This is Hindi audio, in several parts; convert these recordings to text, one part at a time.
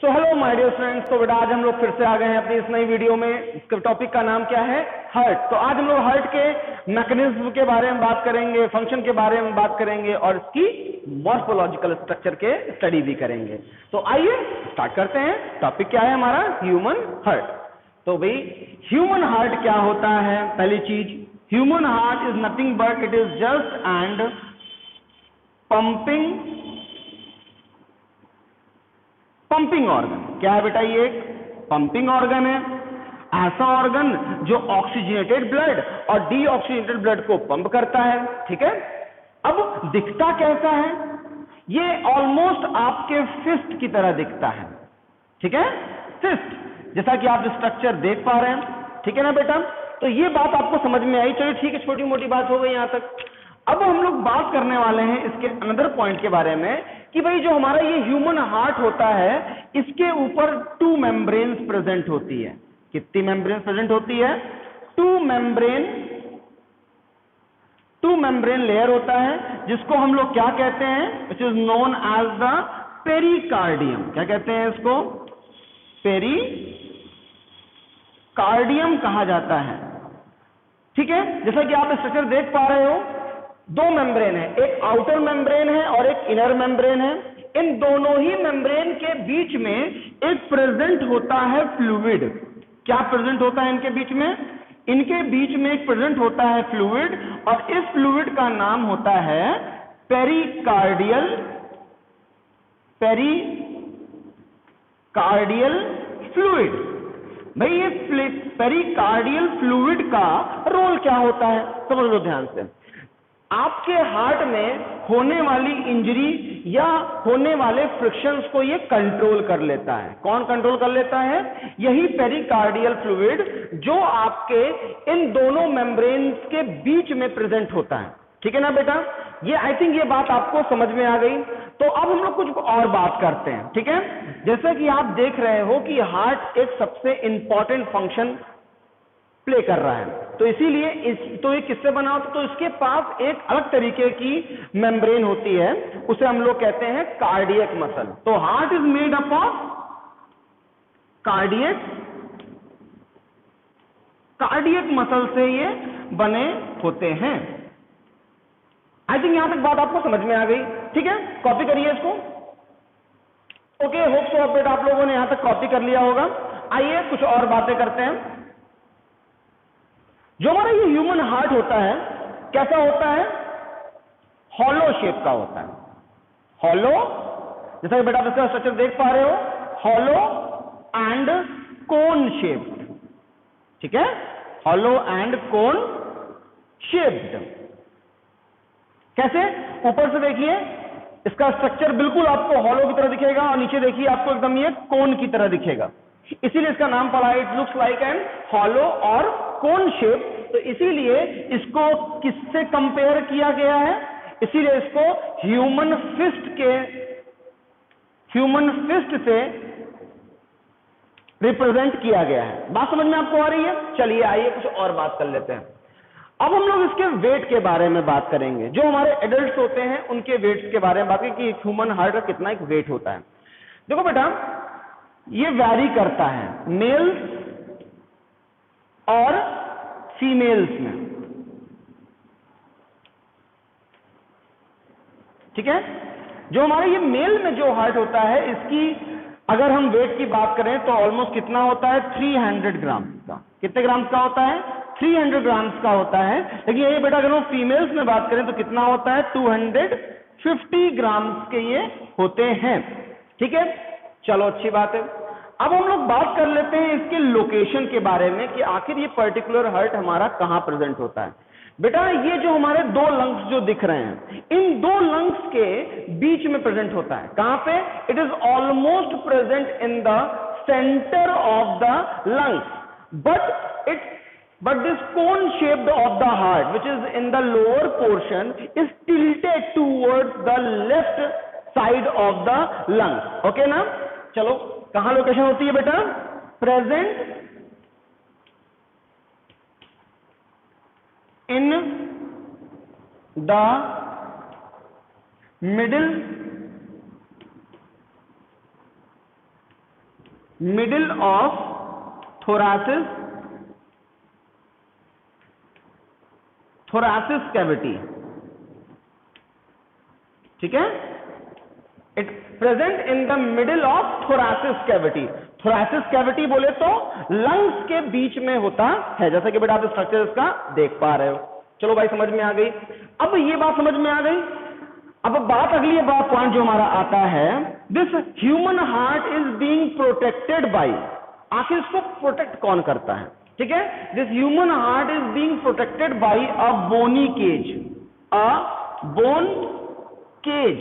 So hello my dear friends. तो बेटा आज हम लोग फिर से आ गए हैं अपनी इस नई वीडियो में। इसके टॉपिक का नाम क्या है? हार्ट। तो आज हम लोग हार्ट के मैकेनिज्म के बारे में बात करेंगे, फंक्शन के बारे में बात करेंगे और इसकी मॉर्फोलॉजिकल स्ट्रक्चर के स्टडी भी करेंगे। तो आइए स्टार्ट करते हैं। टॉपिक क्या है हमारा? Human heart. तो भाई ह्यूमन हार्ट क्या होता है? पहली चीज, human heart is nothing but it is just and pumping organ. क्या है बेटा? ये एक पंपिंग ऑर्गन है, ऐसा ऑर्गन जो ऑक्सीजनेटेड ब्लड और डीऑक्सीजनेटेड ब्लड को पंप करता है। ठीक है। अब दिखता कैसा है? ये ऑलमोस्ट आपके फिस्ट की तरह दिखता है। ठीक है, फिस्ट जैसा कि आप स्ट्रक्चर देख पा रहे हैं। ठीक है ना बेटा? तो ये बात आपको समझ में आई। चलिए ठीक है, छोटी मोटी बात हो गई यहां तक। अब हम लोग बात करने वाले हैं इसके अनदर पॉइंट के बारे में कि भाई जो हमारा ये ह्यूमन हार्ट होता है इसके ऊपर टू मेम्ब्रेन्स प्रेजेंट होती है। कितनी मेम्ब्रेन्स प्रेजेंट होती है? टू मेम्ब्रेन लेयर होता है जिसको हम लोग क्या कहते हैं? Which is known as the pericardium. क्या कहते हैं इसको? पेरिकार्डियम कहा जाता है। ठीक है, जैसा कि आप स्ट्रक्चर देख पा रहे हो, दो मेम्ब्रेन है, एक आउटर मेम्ब्रेन है और एक इनर मेम्ब्रेन है। इन दोनों ही मेम्ब्रेन के बीच में एक प्रेजेंट होता है फ्लूइड। क्या प्रेजेंट होता है इनके बीच में? इनके बीच में एक प्रेजेंट होता है फ्लूइड और इस फ्लूइड का नाम होता है पेरिकार्डियल फ्लूइड। भाई ये पेरिकार्डियल फ्लूइड का रोल क्या होता है समझ लो ध्यान से। आपके हार्ट में होने वाली इंजरी या होने वाले फ्रिक्शंस को ये कंट्रोल कर लेता है। कौन कंट्रोल कर लेता है? यही पेरिकार्डियल फ्लूइड जो आपके इन दोनों मेम्ब्रेन्स के बीच में प्रेजेंट होता है। ठीक है ना बेटा? ये आई थिंक ये बात आपको समझ में आ गई। तो अब हम लोग कुछ और बात करते हैं। ठीक है, जैसा कि आप देख रहे हो कि हार्ट एक सबसे इंपॉर्टेंट फंक्शन प्ले कर रहा है, तो इसीलिए तो ये किससे बना होता? तो इसके पास एक अलग तरीके की मेम्ब्रेन होती है, उसे हम लोग कहते हैं कार्डियक मसल। तो heart is made up of cardiac muscle से ये बने होते हैं। आई थिंक यहां तक बात आपको समझ में आ गई। ठीक है, कॉपी करिए इसको। ओके, होप सो अपडेट आप लोगों ने यहां तक कॉपी कर लिया होगा। आइए कुछ और बातें करते हैं। जो हमारा ये ह्यूमन हार्ट होता है कैसा होता है? हॉलो शेप का होता है। हॉलो, जैसा कि बेटा आप इसका स्ट्रक्चर देख पा रहे हो, हॉलो एंड कोन शेप्ड। ठीक है, हॉलो एंड कोन शेप्ड। कैसे? ऊपर से देखिए इसका स्ट्रक्चर बिल्कुल आपको हॉलो की तरह दिखेगा और नीचे देखिए आपको एकदम ये कोन की तरह दिखेगा, इसीलिए इसका नाम पड़ा है। It looks like an hollow और कोन शेप। तो इसीलिए इसको किससे कंपेयर किया गया है? इसीलिए इसको ह्यूमन फिस्ट से रिप्रेजेंट किया गया है। बात समझ में आपको आ रही है? चलिए आइए कुछ और बात कर लेते हैं। अब हम लोग इसके वेट के बारे में बात करेंगे। जो हमारे एडल्ट होते हैं उनके वेट के बारे में बात करें कि ह्यूमन हार्ट का कितना एक वेट होता है। देखो बेटा, ये वैरी करता है मेल्स और फीमेल्स में। ठीक है, जो हमारे ये मेल में जो हार्ट होता है इसकी अगर हम वेट की बात करें तो ऑलमोस्ट कितना होता है? 300 ग्राम का। कितने ग्राम्स का होता है? 300 ग्राम्स का होता है। लेकिन ये बेटा अगर हम फीमेल्स में बात करें तो कितना होता है? 250 ग्राम्स के ये होते हैं। ठीक है, चलो अच्छी बात है। अब हम लोग बात कर लेते हैं इसके लोकेशन के बारे में कि आखिर ये पर्टिकुलर हार्ट हमारा कहां प्रेजेंट होता है। बेटा ये जो हमारे दो लंग्स जो दिख रहे हैं, इन दो लंग्स के बीच में प्रेजेंट होता है। कहां पे? It is almost present in the centre of the lungs, but this cone shaped of the heart which is in the lower portion is tilted towards the left side of the lungs. Okay ना? चलो कहां लोकेशन होती है बेटा? Present in the middle middle of thoracic cavity, ठीक है, it present in the middle of thoracic cavity. thoracic cavity बोले तो लंग्स के बीच में होता है, जैसा कि बेटा आप स्ट्रक्चर इसका देख पा रहे हो। चलो भाई समझ में आ गई। अब ये बात समझ में आ गई। अब बात अगली बात पॉइंट जो हमारा आता है, this human heart is being protected by, आखिर इसको प्रोटेक्ट कौन करता है, ठीक है। This human heart is being protected by a bony cage, a bone cage,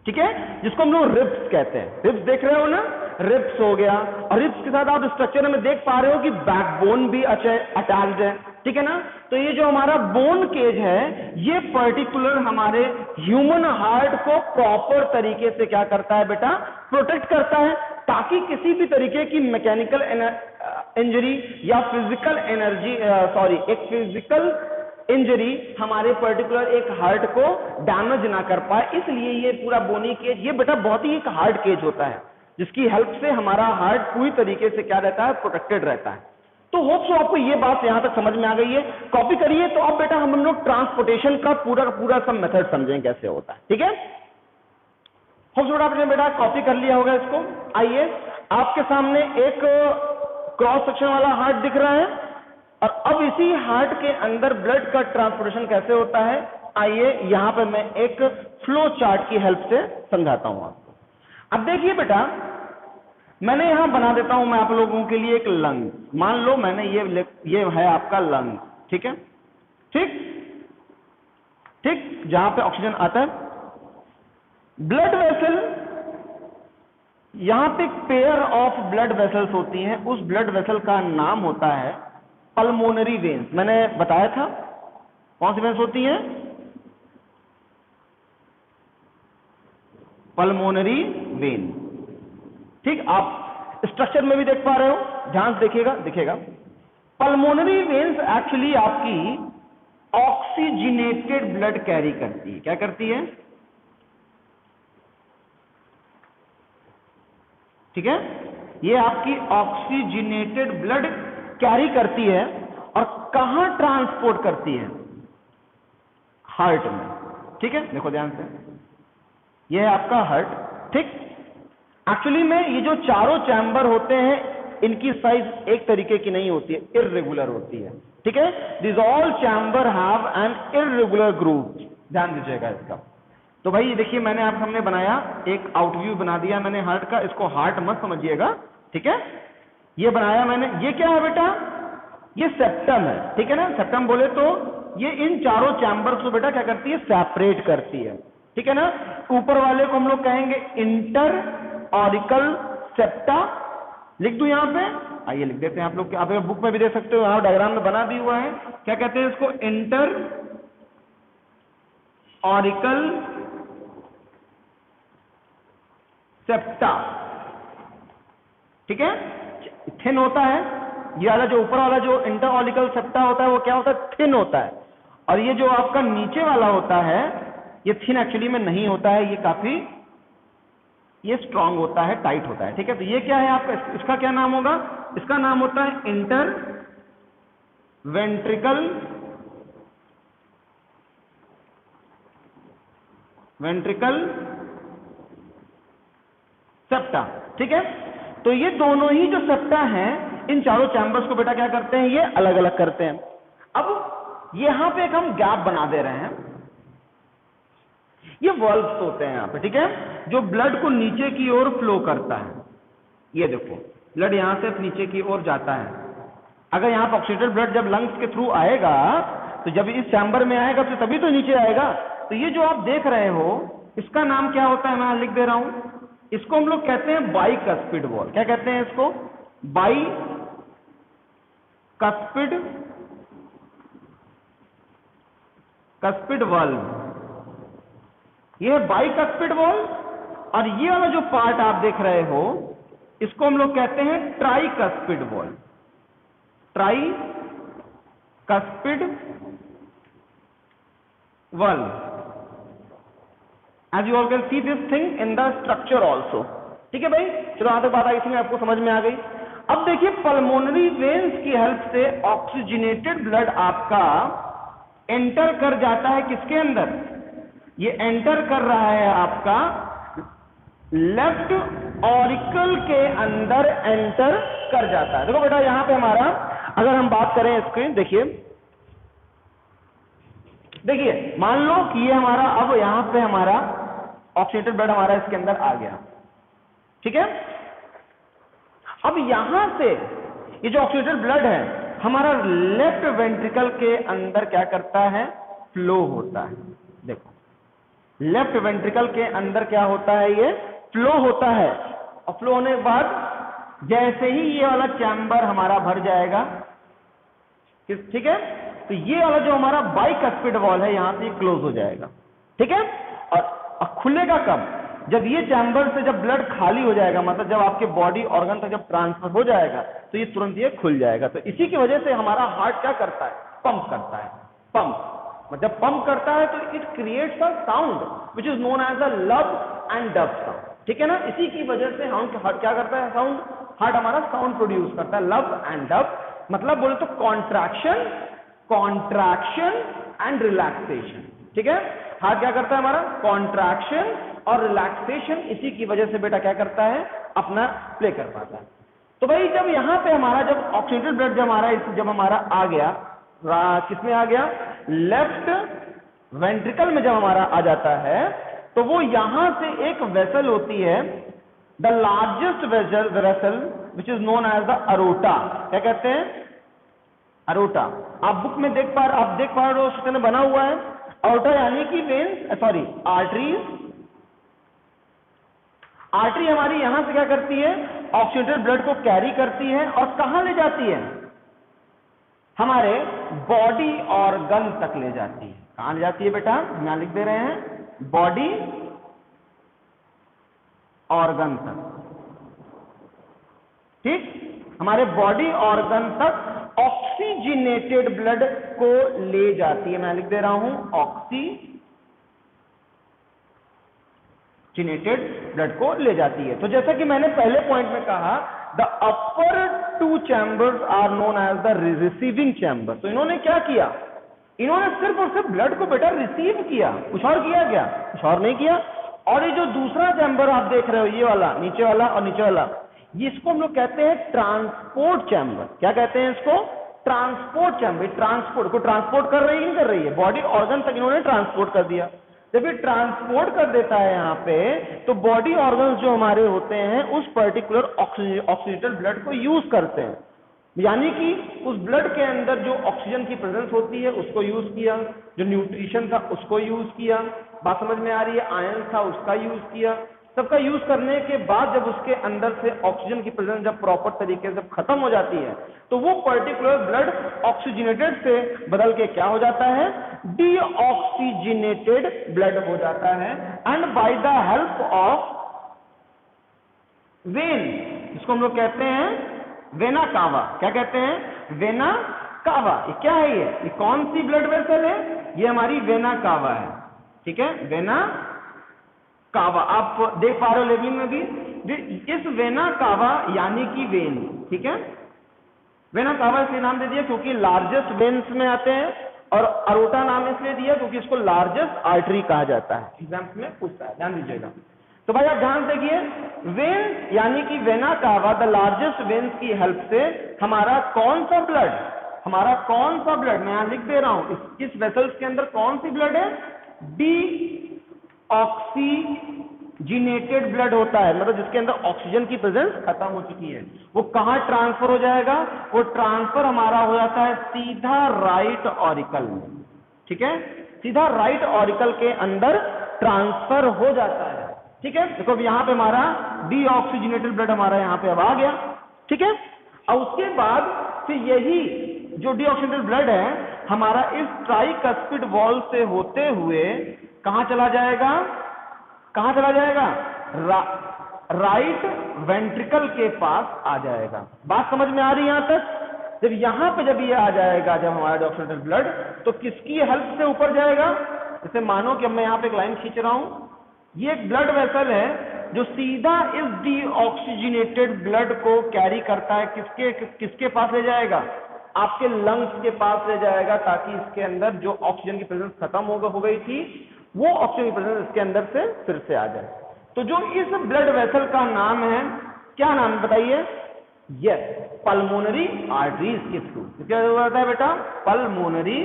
ठीक है, जिसको हम लोग रिब्स कहते हैं। रिब्स देख रहे हो ना, रिब्स हो गया, और रिब्स के साथ आप स्ट्रक्चर में देख पा रहे हो कि बैकबोन भी अटैच्ड है, ठीक है ना। तो ये जो हमारा बोन केज है, ये पर्टिकुलर हमारे ह्यूमन हार्ट को प्रॉपर तरीके से क्या करता है बेटा, प्रोटेक्ट करता है, ताकि किसी भी तरीके की मैकेनिकल इंजरी या फिजिकल एक फिजिकल इंजरी हमारे पर्टिकुलर एक हार्ट को डैमेज ना कर पाए। इसलिए ये पूरा बोनी केज, ये बेटा बहुत ही एक हार्ड केज होता है, जिसकी हेल्प से हमारा हार्ट पूरी तरीके से क्या रहता है, प्रोटेक्टेड रहता है। तो होप सो आपको ये बात यहां तक समझ में आ गई है। कॉपी करिए। तो अब बेटा हम लोग ट्रांसपोर्टेशन का पूरा सब मेथड समझें कैसे होता है, ठीक है। होप सो आपने बेटा कॉपी कर लिया होगा इसको। आइए, आपके सामने एक क्रॉस सेक्शन वाला हार्ट दिख रहा है, और अब इसी हार्ट के अंदर ब्लड का ट्रांसपोर्टेशन कैसे होता है, आइए यहां पर मैं एक फ्लो चार्ट की हेल्प से समझाता हूं आपको। अब देखिए बेटा, मैंने यहां बना देता हूं मैं आप लोगों के लिए एक लंग। मान लो मैंने ये है आपका लंग, ठीक है, ठीक, जहां पे ऑक्सीजन आता है। ब्लड वेसल, यहां पे पेयर ऑफ ब्लड वेसल्स होती हैं, उस ब्लड वेसल का नाम होता है पल्मोनरी वेन्स। मैंने बताया था कौन सी वेन्स होती हैं, पल्मोनरी वेन, ठीक। आप स्ट्रक्चर में भी देख पा रहे हो, ध्यान से दिखेगा। पल्मोनरी वेन्स एक्चुअली आपकी ऑक्सीजनेटेड ब्लड कैरी करती है। क्या करती है, ठीक है, ये आपकी ऑक्सीजनेटेड ब्लड कैरी करती है, और कहां ट्रांसपोर्ट करती है, हार्ट में, ठीक है। देखो ध्यान से, ये है आपका हार्ट, ठीक। एक्चुअली में ये जो चारों चैम्बर होते हैं, इनकी साइज एक तरीके की नहीं होती है, इर्रेगुलर होती है, ठीक है। This all chamber have an irregular groove, ध्यान दीजिएगा इसका। तो भाई देखिए, मैंने आप सामने बनाया, एक आउटव्यू बना दिया मैंने हार्ट का, इसको हार्ट मत समझिएगा, ठीक है। ये बनाया मैंने, ये क्या है बेटा, ये सेप्टम है, ठीक है ना। सेप्टम बोले तो ये इन चारों चैम्बर को बेटा क्या करती है, सेपरेट करती है, ठीक है ना। ऊपर वाले को हम लोग कहेंगे इंटर ऑरिकल सेप्टा, लिख दूं यहां पे, आइए लिख देते हैं। आप लोग आप बुक में भी देख सकते हो, यहां डायग्राम में बना भी हुआ है। क्या कहते हैं इसको, इंटर ऑरिकल सेप्टा, ठीक है। थिन होता है, ये वाला जो ऊपर वाला जो इंटर ऑरिकल सेप्टा होता है, वो क्या होता है, थिन होता है। और ये जो आपका नीचे वाला होता है, ये थिन एक्चुअली में नहीं होता है, ये काफी ये स्ट्रांग होता है, टाइट होता है, ठीक है। तो ये क्या है आपका, इसका क्या नाम होगा, इसका नाम होता है इंटर वेंट्रिकल सेप्टा, ठीक है। तो ये दोनों ही जो सेप्टा हैं, इन चारों चैम्बर्स को बेटा क्या करते हैं, ये अलग अलग करते हैं। अब यहां पे एक हम गैप बना दे रहे हैं, ये वॉल्व्स होते हैं यहां पे, ठीक है, जो ब्लड को नीचे की ओर फ्लो करता है। ये देखो, ब्लड यहां से नीचे की ओर जाता है। अगर यहां पर ऑक्सीडेटेड ब्लड जब लंग्स के थ्रू आएगा, तो जब इस चैम्बर में आएगा तो तभी तो नीचे आएगा। तो ये जो आप देख रहे हो, इसका नाम क्या होता है, मैं लिख दे रहा हूं, इसको हम लोग कहते हैं बाइकस्पिड वॉल्व। क्या कहते हैं इसको, बाइकस्पिड वाल्व। ये है बाइकस्पिड वाल्व, और ये वाला जो पार्ट आप देख रहे हो, इसको हम लोग कहते हैं tricuspid valve. Tricuspid valve, as you all can see this thing in the structure also, ठीक है भाई, चलो यहां तक बात आई थी, आपको समझ में आ गई। अब देखिए पल्मोनरी वेन्स की हेल्प से ऑक्सीजनेटेड ब्लड आपका एंटर कर जाता है किसके अंदर, ये एंटर कर रहा है आपका लेफ्ट ऑरिकल के अंदर एंटर कर जाता है। देखो बेटा यहां पे हमारा अगर हम बात करें इसकी, देखिए मान लो कि ये हमारा अब यहां पे हमारा ऑक्सीजनेटेड ब्लड हमारा इसके अंदर आ गया, ठीक है। अब यहां से ये जो ऑक्सीजनेटेड ब्लड है हमारा लेफ्ट वेंट्रिकल के अंदर क्या करता है, फ्लो होता है। देखो लेफ्ट वेंट्रिकल के अंदर क्या होता है, ये फ्लो होता है, और फ्लो होने के बाद जैसे ही ये वाला चैम्बर हमारा भर जाएगा, ठीक है, तो ये वाला जो हमारा बाइकस्पिड वॉल है यहां से क्लोज हो जाएगा, ठीक है। और खुलेगा कब, जब ये चैम्बर से जब ब्लड खाली हो जाएगा, मतलब जब आपके बॉडी ऑर्गन तक जब ट्रांसफर हो जाएगा तो ये तुरंत ये खुल जाएगा। तो इसी की वजह से हमारा हार्ट क्या करता है, पंप करता है। पंप जब पंप करता है तो it creates a sound which is known as a lub and dub sound, ठीक है ना। इसी की वजह से हार्ट क्या करता है, साउंड, हार्ट हमारा साउंड प्रोड्यूस करता है, लब एंड डब, मतलब बोले तो कॉन्ट्रैक्शन, कॉन्ट्रैक्शन एंड रिलैक्सेशन, ठीक है। हार्ट क्या करता है हमारा, कॉन्ट्रैक्शन और रिलैक्सेशन, इसी की वजह से बेटा क्या करता है, अपना प्ले कर पाता है। तो भाई जब यहां पे हमारा जब ऑक्सीजनेटेड ब्लड जब हमारा आ गया, किसमें आ गया, लेफ्ट वेंट्रिकल में जब हमारा आ जाता है, तो वो यहां से एक वेसल होती है, the largest vessel which is known as the aorta. क्या कहते हैं, अरोटा। आप बुक में देख पा रहे हो, उसमें बना हुआ है अरोटा, यानी कि वेन्स, सॉरी आर्टरीज। आर्टरी हमारी यहां से क्या करती है, ऑक्सीजनेटेड ब्लड को कैरी करती है और कहां ले जाती है, हमारे बॉडी ऑर्गन तक ले जाती है। कहां ले जाती है बेटा, यहां लिख दे रहे हैं, बॉडी ऑर्गन तक, ठीक, हमारे बॉडी ऑर्गन तक ऑक्सीजनेटेड ब्लड को ले जाती है। मैं लिख दे रहा हूं ऑक्सीजनेटेड ब्लड को ले जाती है। तो जैसा कि मैंने पहले पॉइंट में कहा, the upper two chambers are known as the receiving chamber. तो इन्होंने क्या किया, इन्होंने सिर्फ और सिर्फ ब्लड को बेटा रिसीव किया, कुछ और किया क्या, कुछ और नहीं किया। और ये जो दूसरा चैम्बर आप देख रहे हो, ये वाला, नीचे वाला और नीचे वाला, ये इसको हम लोग कहते हैं ट्रांसपोर्ट चैम्बर। क्या कहते हैं इसको, ट्रांसपोर्ट चैम्बर। ट्रांसपोर्ट को ट्रांसपोर्ट कर रही है, नहीं कर रही है, बॉडी ऑर्गन तक इन्होंने ट्रांसपोर्ट कर दिया। जब ये ट्रांसपोर्ट कर देता है यहाँ पे, तो बॉडी ऑर्गन्स जो हमारे होते हैं उस पर्टिकुलर ऑक्सीजनेटेड ब्लड को यूज करते हैं, यानी कि उस ब्लड के अंदर जो ऑक्सीजन की प्रेजेंस होती है उसको यूज किया, जो न्यूट्रिशन था उसको यूज किया, बात समझ में आ रही है, आयरन था उसका यूज किया। सबका यूज करने के बाद जब उसके अंदर से ऑक्सीजन की प्रेजेंस जब प्रॉपर तरीके से खत्म हो जाती है, तो वो पर्टिकुलर ब्लड ऑक्सीजनेटेड से बदल के क्या हो जाता है, डीऑक्सीजनेटेड ब्लड हो जाता है। And by the help of when, इसको हम लोग कहते हैं वेना कावा। क्या कहते हैं, वेना कावा। ये क्या है, ये कौन सी ब्लड वेसल है, ये हमारी वेना कावा है, ठीक है, वेना कावा। आप देख पा रहे हो लेबलिंग में भी, इस वेना कावा यानी कि वेन, ठीक है। वेना कावा इसलिए नाम दे दिया क्योंकि लार्जेस्ट वेन्स में आते हैं, और अरोटा नाम इसलिए दिया क्योंकि इसको लार्जेस्ट आर्टरी कहा जाता है, एग्जाम्स में पूछता है, ध्यान दीजिएगा। तो भाई आप ध्यान देखिए, वेन्स यानी कि vena cava, the largest veins की हेल्प से हमारा कौन सा ब्लड, हमारा कौन सा ब्लड, मैं यहां लिख दे रहा हूं, इस वेसल्स के अंदर कौन सी ब्लड है, डीऑक्सीजनेटेड ब्लड होता है, मतलब जिसके अंदर ऑक्सीजन की प्रेजेंस खत्म हो चुकी है। वो कहां ट्रांसफर हो जाएगा, वो ट्रांसफर हमारा हो जाता है सीधा राइट ऑरिकल में, ठीक है, सीधा राइट ऑरिकल के अंदर ट्रांसफर हो जाता है, ठीक है। देखो यहां पे हमारा डीऑक्सीजनेटेड ब्लड हमारा यहां पे अब आ गया, ठीक है। और उसके बाद फिर यही जो डीऑक्सीजनेटेड ब्लड है हमारा इस ट्राइकस्पिड वॉल से होते हुए कहां चला जाएगा, कहां चला जाएगा, राइट वेंट्रिकल के पास आ जाएगा। बात समझ में आ रही है यहां तक। जब यहां पे जब ये आ जाएगा, जब हमारा डीऑक्सीजनेटेड ब्लड, तो किसकी हेल्प से ऊपर जाएगा, जैसे मानो कि मैं यहां पे एक लाइन खींच रहा हूं, ये एक ब्लड वेसल है जो सीधा इस डीऑक्सीजनेटेड ब्लड को कैरी करता है किसके पास ले जाएगा? आपके लंग्स के पास ले जाएगा, ताकि इसके अंदर जो ऑक्सीजन की प्रेजेंस खत्म हो गई थी वो ऑक्सीजन की प्रेजेंस इसके अंदर से फिर से आ जाए। तो जो इस ब्लड वेसल का नाम है, क्या नाम है बताइए? यस, पल्मोनरी आर्टरीज के थ्रू। क्या होता है बेटा? पल्मोनरी,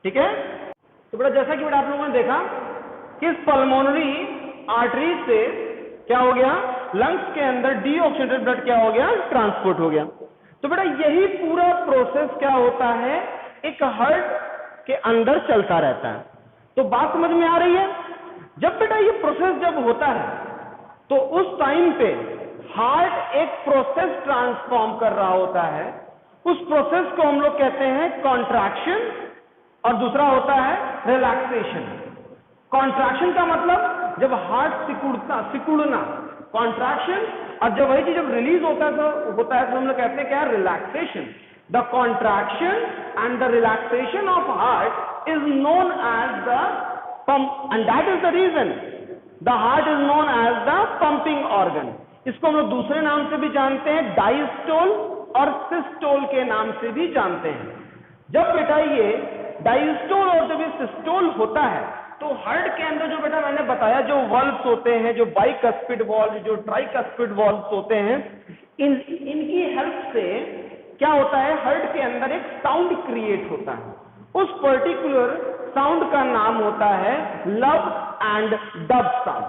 ठीक है। तो बेटा जैसा कि बेटा आप लोगों ने देखा कि इस पल्मोनरी आर्टरीज से क्या हो गया? लंग्स के अंदर डीऑक्सीजनेटेड ब्लड क्या हो गया? ट्रांसपोर्ट हो गया। तो बेटा यही पूरा प्रोसेस क्या होता है? एक हार्ट के अंदर चलता रहता है। तो बात समझ में आ रही है? जब बेटा ये प्रोसेस जब होता है तो उस टाइम पे हार्ट एक प्रोसेस ट्रांसफॉर्म कर रहा होता है। उस प्रोसेस को हम लोग कहते हैं कॉन्ट्रैक्शन, और दूसरा होता है रिलैक्सेशन। कॉन्ट्रैक्शन का मतलब जब हार्ट सिकुड़ना, कॉन्ट्रैक्शन, और जब वही चीज जब रिलीज होता है तो हम लोग कहते हैं क्या? Relaxation. The contraction and the relaxation of heart is known as the pump, and that is the reason the heart is known as the pumping organ. इसको हम लोग दूसरे नाम से भी जानते हैं, डायस्टोल और सिस्टोल के नाम से भी जानते हैं। जब बेटा ये डायस्टोल और जब ये सिस्टोल होता है तो हार्ट के अंदर जो बेटा मैंने बताया जो वॉल्व्स होते हैं, जो बाइकस्पिड वॉल्व, जो ट्राइकस्पिड वॉल्व्स होते हैं, इनकी हेल्प से क्या होता है? हार्ट के अंदर एक साउंड क्रिएट होता है। उस पर्टिकुलर साउंड का नाम होता है लव एंड डब साउंड।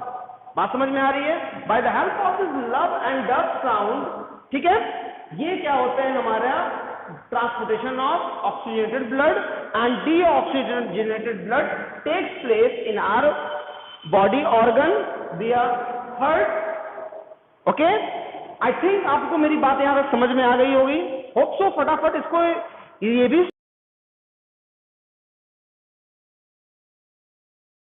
बात समझ में आ रही है? By the help of this love and dub sound, ठीक है, ये क्या होते हैं? हमारा transportation of oxygenated blood and deoxygenated blood takes place in our body organ via heart. Okay? I think आपको मेरी बात यहाँ तक समझ में आ गई होगी। होप सो फटाफट इसको ये भी